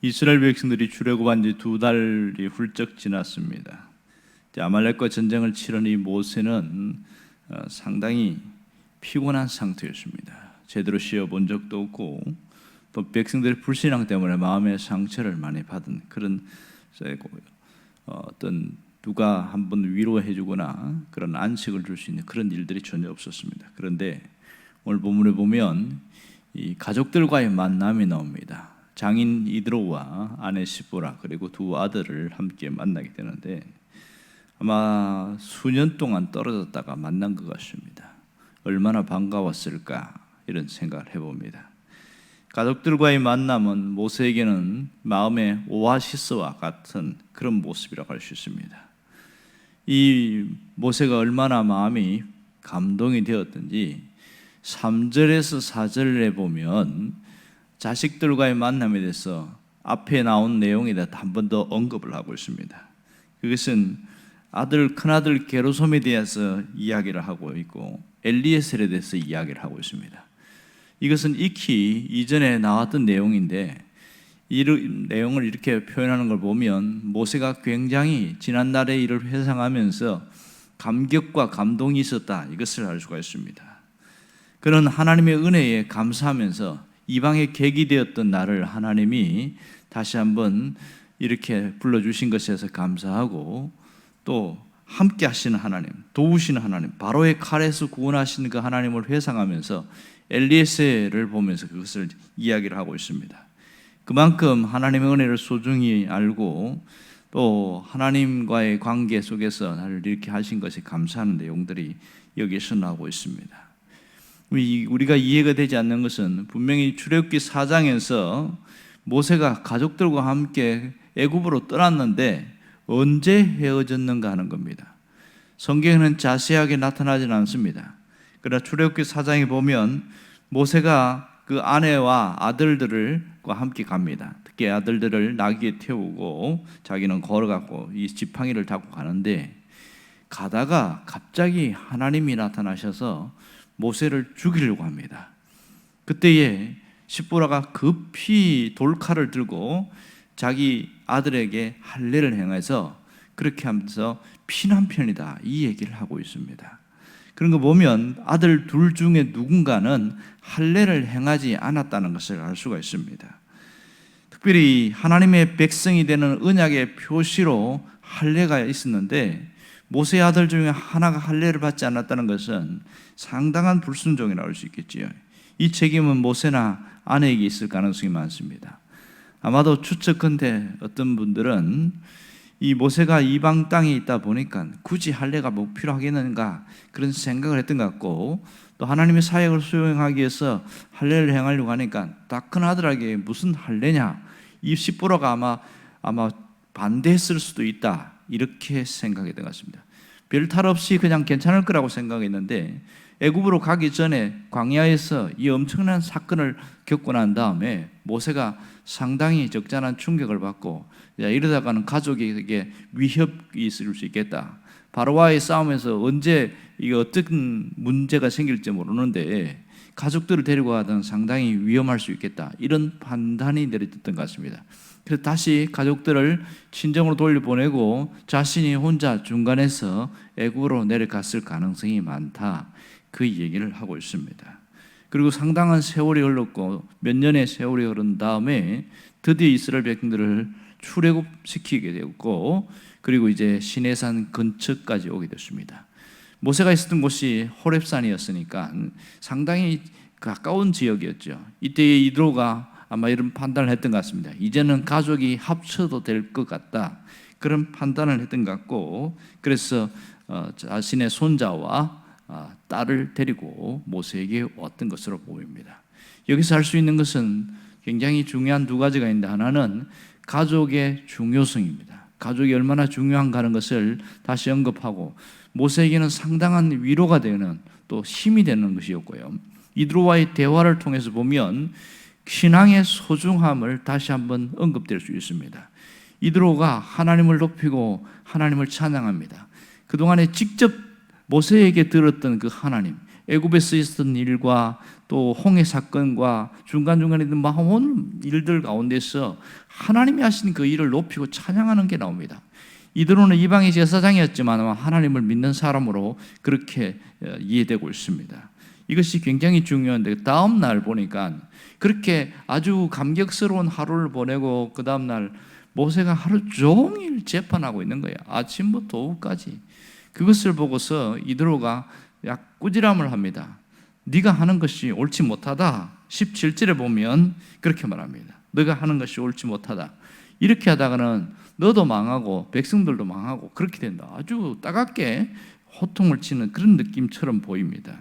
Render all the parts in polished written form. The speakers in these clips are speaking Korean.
이스라엘 백성들이 출애굽한 지 2달이 훌쩍 지났습니다. 아말렉과 전쟁을 치른 이 모세는 상당히 피곤한 상태였습니다. 제대로 쉬어본 적도 없고 또 백성들의 불신앙 때문에 마음의 상처를 많이 받은 그런 어떤 누가 한번 위로해 주거나 그런 안식을 줄 수 있는 그런 일들이 전혀 없었습니다. 그런데 오늘 본문에 보면 이 가족들과의 만남이 나옵니다. 장인 이드로와 아내 시보라 그리고 두 아들을 함께 만나게 되는데 아마 수년 동안 떨어졌다가 만난 것 같습니다. 얼마나 반가웠을까 이런 생각을 해봅니다. 가족들과의 만남은 모세에게는 마음의 오아시스와 같은 그런 모습이라고 할 수 있습니다. 이 모세가 얼마나 마음이 감동이 되었든지 3절에서 4절에 보면 자식들과의 만남에 대해서 앞에 나온 내용에 대해 한 번 더 언급을 하고 있습니다. 그것은 큰아들 게르솜에 대해서 이야기를 하고 있고 엘리에셀에 대해서 이야기를 하고 있습니다. 이것은 익히 이전에 나왔던 내용인데 이 내용을 이렇게 표현하는 걸 보면 모세가 굉장히 지난날의 일을 회상하면서 감격과 감동이 있었다 이것을 알 수가 있습니다. 그런 하나님의 은혜에 감사하면서 이방의 계기 되었던 나를 하나님이 다시 한번 이렇게 불러주신 것에서 감사하고 또 함께 하시는 하나님, 도우시는 하나님, 바로의 칼에서 구원하시는 그 하나님을 회상하면서 엘리에셀을 보면서 그것을 이야기를 하고 있습니다. 그만큼 하나님의 은혜를 소중히 알고 또 하나님과의 관계 속에서 나를 이렇게 하신 것에 감사하는 내용들이 여기에서 나오고 있습니다. 우리가 이해가 되지 않는 것은 분명히 출애굽기 4장에서 모세가 가족들과 함께 애굽으로 떠났는데 언제 헤어졌는가 하는 겁니다. 성경에는 자세하게 나타나지는 않습니다. 그러나 출애굽기 4장에 보면 모세가 그 아내와 아들들과 함께 갑니다. 특히 아들들을 나귀에 태우고 자기는 걸어가고 이 지팡이를 잡고 가는데 가다가 갑자기 하나님이 나타나셔서 모세를 죽이려고 합니다. 그때에 시보라가 급히 돌칼을 들고 자기 아들에게 할례를 행해서 그렇게 하면서 피난편이다 이 얘기를 하고 있습니다. 그런 거 보면 아들 둘 중에 누군가는 할례를 행하지 않았다는 것을 알 수가 있습니다. 특별히 하나님의 백성이 되는 언약의 표시로 할례가 있었는데 모세의 아들 중에 하나가 할례를 받지 않았다는 것은 상당한 불순종이라고 할 수 있겠지요. 이 책임은 모세나 아내에게 있을 가능성이 많습니다. 아마도 추측컨대 어떤 분들은 이 모세가 이방 땅에 있다 보니까 굳이 할례가 뭐 필요하겠는가 그런 생각을 했던 것 같고 또 하나님의 사역을 수행하기 위해서 할례를 행하려고 하니까 다 큰 아들에게 무슨 할례냐 이 시보라가 아마 반대했을 수도 있다 이렇게 생각했던 것 같습니다. 별 탈 없이 그냥 괜찮을 거라고 생각했는데 애굽으로 가기 전에 광야에서 이 엄청난 사건을 겪고 난 다음에 모세가 상당히 적잖은 충격을 받고 이러다가는 가족에게 위협이 있을 수 있겠다. 바로와의 싸움에서 언제 이게 어떤 문제가 생길지 모르는데 가족들을 데리고 가던 상당히 위험할 수 있겠다. 이런 판단이 내려졌던 것 같습니다. 그래서 다시 가족들을 친정으로 돌려보내고 자신이 혼자 중간에서 애굽으로 내려갔을 가능성이 많다. 그 얘기를 하고 있습니다. 그리고 상당한 세월이 흘렀고 몇 년의 세월이 흐른 다음에 드디어 이스라엘 백성들을 출애굽시키게 되었고 그리고 이제 시내산 근처까지 오게 됐습니다. 모세가 있었던 곳이 호렙산이었으니까 상당히 가까운 지역이었죠. 이때에 이드로가 아마 이런 판단을 했던 것 같습니다. 이제는 가족이 합쳐도 될 것 같다. 그런 판단을 했던 것 같고 그래서 자신의 손자와 딸을 데리고 모세에게 왔던 것으로 보입니다. 여기서 할 수 있는 것은 굉장히 중요한 두 가지가 있는데 하나는 가족의 중요성입니다. 가족이 얼마나 중요한가 하는 것을 다시 언급하고 모세에게는 상당한 위로가 되는 또 힘이 되는 것이었고요. 이드로와의 대화를 통해서 보면 신앙의 소중함을 다시 한번 언급될 수 있습니다. 이드로가 하나님을 높이고 하나님을 찬양합니다. 그동안에 직접 모세에게 들었던 그 하나님, 애굽에서 있었던 일과 또 홍해 사건과 중간중간에 있는 많은 일들 가운데서 하나님이 하신 그 일을 높이고 찬양하는 게 나옵니다. 이드로는 이방의 제사장이었지만 하나님을 믿는 사람으로 그렇게 이해되고 있습니다. 이것이 굉장히 중요한데 다음 날 보니까 그렇게 아주 감격스러운 하루를 보내고 그 다음 날 모세가 하루 종일 재판하고 있는 거예요. 아침부터 오후까지. 그것을 보고서 이드로가 약 꾸지람을 합니다. 네가 하는 것이 옳지 못하다. 17절에 보면 그렇게 말합니다. 네가 하는 것이 옳지 못하다. 이렇게 하다가는 너도 망하고 백성들도 망하고 그렇게 된다. 아주 따갑게 호통을 치는 그런 느낌처럼 보입니다.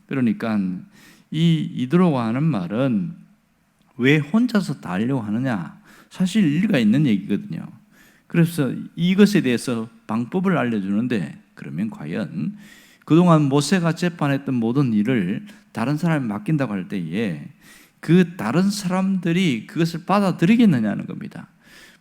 그러니까 이 이드로가 하는 말은 왜 혼자서 다 하려고 하느냐? 사실 일리가 있는 얘기거든요. 그래서 이것에 대해서 방법을 알려주는데 그러면 과연 그동안 모세가 재판했던 모든 일을 다른 사람이 맡긴다고 할 때에 그 다른 사람들이 그것을 받아들이겠느냐는 겁니다.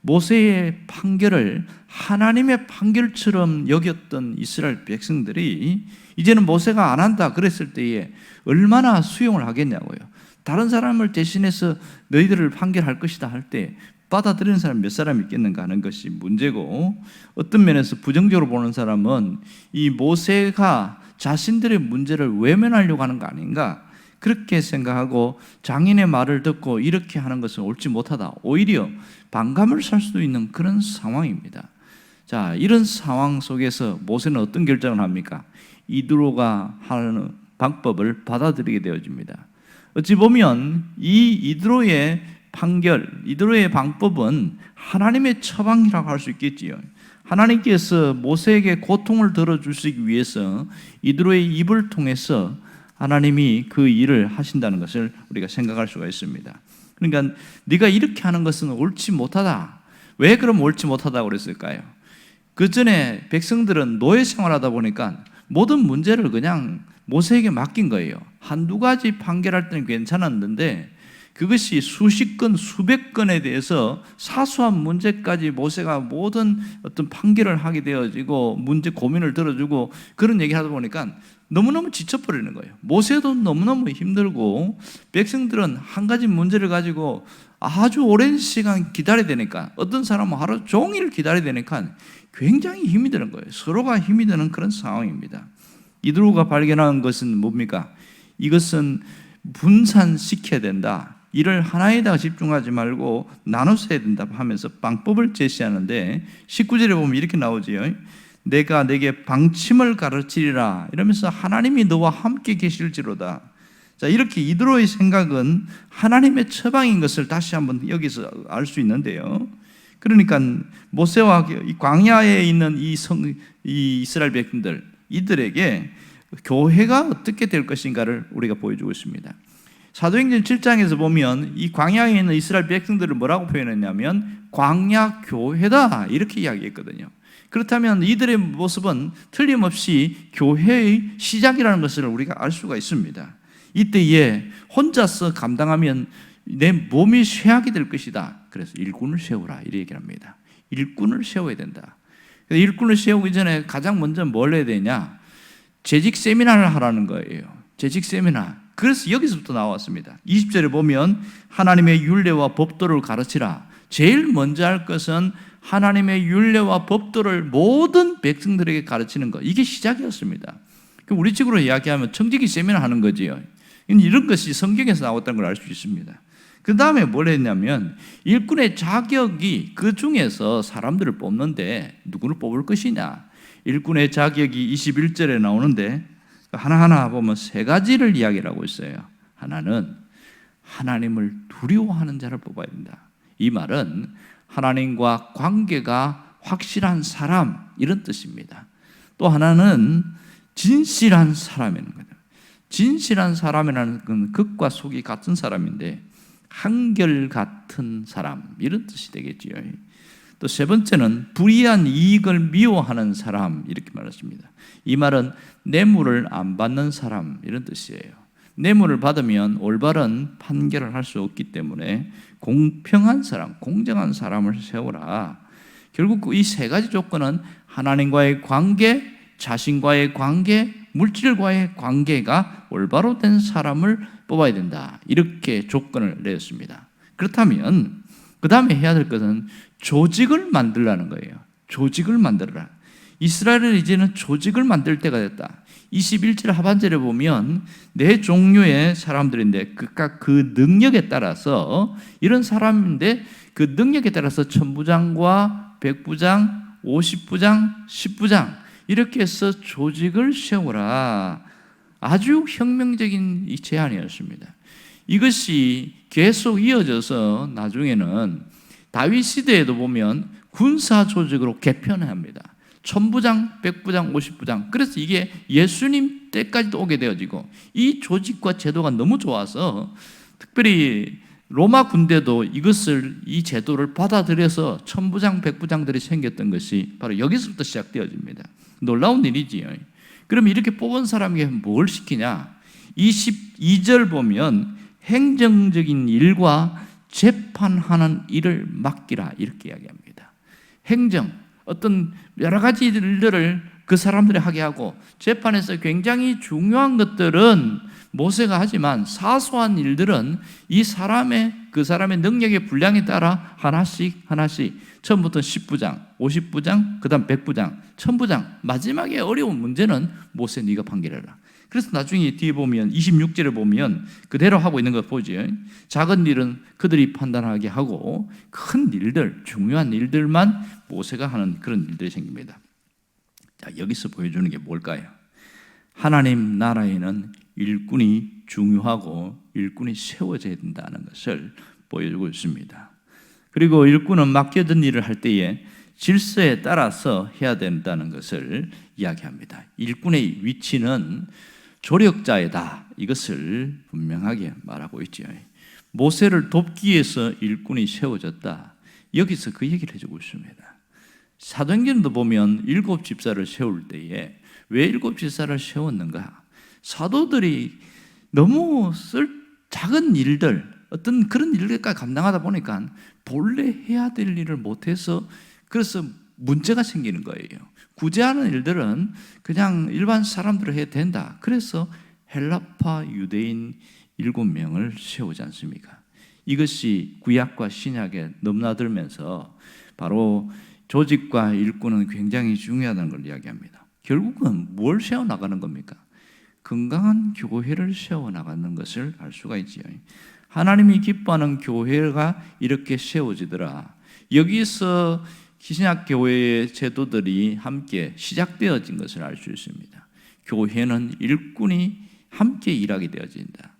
모세의 판결을 하나님의 판결처럼 여겼던 이스라엘 백성들이 이제는 모세가 안 한다 그랬을 때에 얼마나 수용을 하겠냐고요. 다른 사람을 대신해서 너희들을 판결할 것이다 할 때 받아들이는 사람 몇 사람이 있겠는가 하는 것이 문제고, 어떤 면에서 부정적으로 보는 사람은 이 모세가 자신들의 문제를 외면하려고 하는 거 아닌가 그렇게 생각하고 장인의 말을 듣고 이렇게 하는 것은 옳지 못하다, 오히려 반감을 살 수도 있는 그런 상황입니다. 자, 이런 상황 속에서 모세는 어떤 결정을 합니까? 이드로가 하는 방법을 받아들이게 되어집니다. 어찌 보면 이 이드로의 판결, 이드로의 방법은 하나님의 처방이라고 할 수 있겠지요. 하나님께서 모세에게 고통을 들어주시기 위해서 이드로의 입을 통해서 하나님이 그 일을 하신다는 것을 우리가 생각할 수가 있습니다. 그러니까 네가 이렇게 하는 것은 옳지 못하다. 왜 그럼 옳지 못하다고 그랬을까요? 그 전에 백성들은 노예 생활하다 보니까 모든 문제를 그냥 모세에게 맡긴 거예요. 한두 가지 판결할 때는 괜찮았는데 그것이 수십 건, 수백 건에 대해서 사소한 문제까지 모세가 모든 어떤 판결을 하게 되어지고 문제 고민을 들어주고 그런 얘기를 하다 보니까 너무너무 지쳐버리는 거예요. 모세도 너무너무 힘들고 백성들은 한 가지 문제를 가지고 아주 오랜 시간 기다려야 되니까, 어떤 사람은 하루 종일 기다려야 되니까 굉장히 힘이 드는 거예요. 서로가 힘이 드는 그런 상황입니다. 이드로가 발견한 것은 뭡니까? 이것은 분산시켜야 된다. 일을 하나에다가 집중하지 말고 나눠서 해야 된다 하면서 방법을 제시하는데 19절에 보면 이렇게 나오지요. 내가 내게 방침을 가르치리라 이러면서 하나님이 너와 함께 계실지로다. 자, 이렇게 이드로의 생각은 하나님의 처방인 것을 다시 한번 여기서 알 수 있는데요. 그러니까 모세와 이 광야에 있는 이 이스라엘 백성들, 이들에게 교회가 어떻게 될 것인가를 우리가 보여주고 있습니다. 사도행전 7장에서 보면 이 광야에 있는 이스라엘 백성들을 뭐라고 표현했냐면 광야 교회다 이렇게 이야기했거든요. 그렇다면 이들의 모습은 틀림없이 교회의 시작이라는 것을 우리가 알 수가 있습니다. 이때에 혼자서 감당하면 내 몸이 쇠약이 될 것이다. 그래서 일꾼을 세우라 이렇게 얘기를 합니다. 일꾼을 세워야 된다. 일꾼을 세우기 전에 가장 먼저 뭘 해야 되냐? 재직 세미나를 하라는 거예요. 재직 세미나. 그래서 여기서부터 나왔습니다. 20절에 보면 하나님의 율례와 법도를 가르치라. 제일 먼저 할 것은 하나님의 율례와 법도를 모든 백성들에게 가르치는 것. 이게 시작이었습니다. 우리 식으로 이야기하면 청지기 세미나 하는 거지요. 이런 것이 성경에서 나왔다는 걸 알 수 있습니다. 그 다음에 뭘 했냐면 일꾼의 자격이 그 중에서 사람들을 뽑는데 누구를 뽑을 것이냐. 일꾼의 자격이 21절에 나오는데 하나하나 보면 세 가지를 이야기를 하고 있어요. 하나는 하나님을 두려워하는 자를 뽑아야 된다. 이 말은 하나님과 관계가 확실한 사람 이런 뜻입니다. 또 하나는 진실한 사람이라는 거예요. 진실한 사람이라는 건 극과 속이 같은 사람인데 한결같은 사람 이런 뜻이 되겠지요. 또 세 번째는 불의한 이익을 미워하는 사람 이렇게 말했습니다. 이 말은 뇌물을 안 받는 사람 이런 뜻이에요. 뇌물을 받으면 올바른 판결을 할 수 없기 때문에 공평한 사람, 공정한 사람을 세우라. 결국 이 세 가지 조건은 하나님과의 관계, 자신과의 관계, 물질과의 관계가 올바로 된 사람을 뽑아야 된다. 이렇게 조건을 내었습니다. 그렇다면 그 다음에 해야 될 것은 조직을 만들라는 거예요. 조직을 만들어라. 이스라엘은 이제는 조직을 만들 때가 됐다. 21절 하반절에 보면 네 종류의 사람들인데 각각 그 능력에 따라서 이런 사람인데 그 능력에 따라서 천부장과 백부장, 50부장, 10부장 이렇게 해서 조직을 세우라. 아주 혁명적인 이 제안이었습니다. 이것이 계속 이어져서 나중에는 다윗 시대에도 보면 군사 조직으로 개편합니다. 천부장, 백부장, 50부장. 그래서 이게 예수님 때까지도 오게 되어지고 이 조직과 제도가 너무 좋아서 특별히 로마 군대도 이 제도를 받아들여서 천부장, 백부장들이 생겼던 것이 바로 여기서부터 시작되어집니다. 놀라운 일이지요. 그럼 이렇게 뽑은 사람에게 뭘 시키냐? 22절 보면 행정적인 일과 재판하는 일을 맡기라 이렇게 이야기합니다. 행정, 어떤 여러 가지 일들을 그 사람들이 하게 하고 재판에서 굉장히 중요한 것들은 모세가 하지만 사소한 일들은 그 사람의 능력의 분량에 따라 하나씩 처음부터 10부장, 50부장, 그 다음 100부장, 1000부장 마지막에 어려운 문제는 모세 네가 판결해라. 그래서 나중에 뒤에 보면 26절에 보면 그대로 하고 있는 거 보죠. 작은 일은 그들이 판단하게 하고 큰 일들, 중요한 일들만 모세가 하는 그런 일들이 생깁니다. 자, 여기서 보여주는 게 뭘까요? 하나님 나라에는 일꾼이 중요하고 일꾼이 세워져야 된다는 것을 보여주고 있습니다. 그리고 일꾼은 맡겨진 일을 할 때에 질서에 따라서 해야 된다는 것을 이야기합니다. 일꾼의 위치는 조력자이다. 이것을 분명하게 말하고 있죠. 모세를 돕기 위해서 일꾼이 세워졌다. 여기서 그 얘기를 해주고 있습니다. 사도행전도 보면 7 집사를 세울 때에 왜 7 집사를 세웠는가? 사도들이 너무 작은 일들, 어떤 그런 일들까지 감당하다 보니까 본래 해야 될 일을 못해서 그래서 문제가 생기는 거예요. 구제하는 일들은 그냥 일반 사람들을 해야 된다. 그래서 헬라파 유대인 7명을 세우지 않습니까? 이것이 구약과 신약에 넘나들면서 바로 조직과 일꾼은 굉장히 중요하다는 걸 이야기합니다. 결국은 뭘 세워나가는 겁니까? 건강한 교회를 세워나가는 것을 알 수가 있지요. 하나님이 기뻐하는 교회가 이렇게 세워지더라. 여기서 신약 교회의 제도들이 함께 시작되어진 것을 알 수 있습니다. 교회는 일꾼이 함께 일하게 되어진다.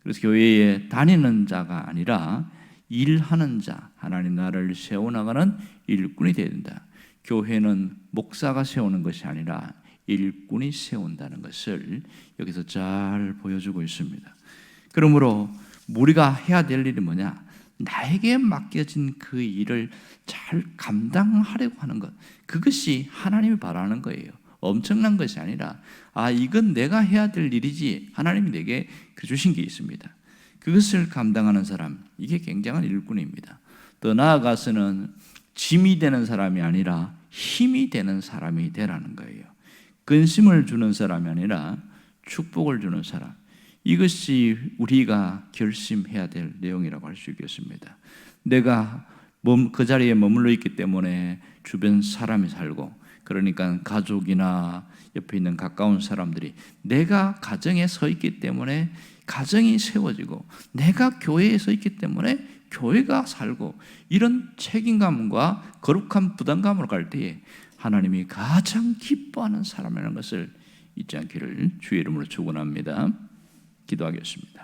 그래서 교회에 다니는 자가 아니라 일하는 자, 하나님 나라를 세워나가는 일꾼이 되어야 된다. 교회는 목사가 세우는 것이 아니라 일꾼이 세운다는 것을 여기서 잘 보여주고 있습니다. 그러므로 우리가 해야 될 일이 뭐냐? 나에게 맡겨진 그 일을 잘 감당하려고 하는 것, 그것이 하나님이 바라는 거예요. 엄청난 것이 아니라 이건 내가 해야 될 일이지 하나님이 내게 주신 게 있습니다. 그것을 감당하는 사람, 이게 굉장한 일꾼입니다. 더 나아가서는 짐이 되는 사람이 아니라 힘이 되는 사람이 되라는 거예요. 근심을 주는 사람이 아니라 축복을 주는 사람, 이것이 우리가 결심해야 될 내용이라고 할 수 있겠습니다. 내가 그 자리에 머물러 있기 때문에 주변 사람이 살고, 그러니까 가족이나 옆에 있는 가까운 사람들이, 내가 가정에 서 있기 때문에 가정이 세워지고, 내가 교회에 서 있기 때문에 교회가 살고, 이런 책임감과 거룩한 부담감으로 갈 때에 하나님이 가장 기뻐하는 사람이라는 것을 잊지 않기를 주의 이름으로 축원합니다. 기도하겠습니다.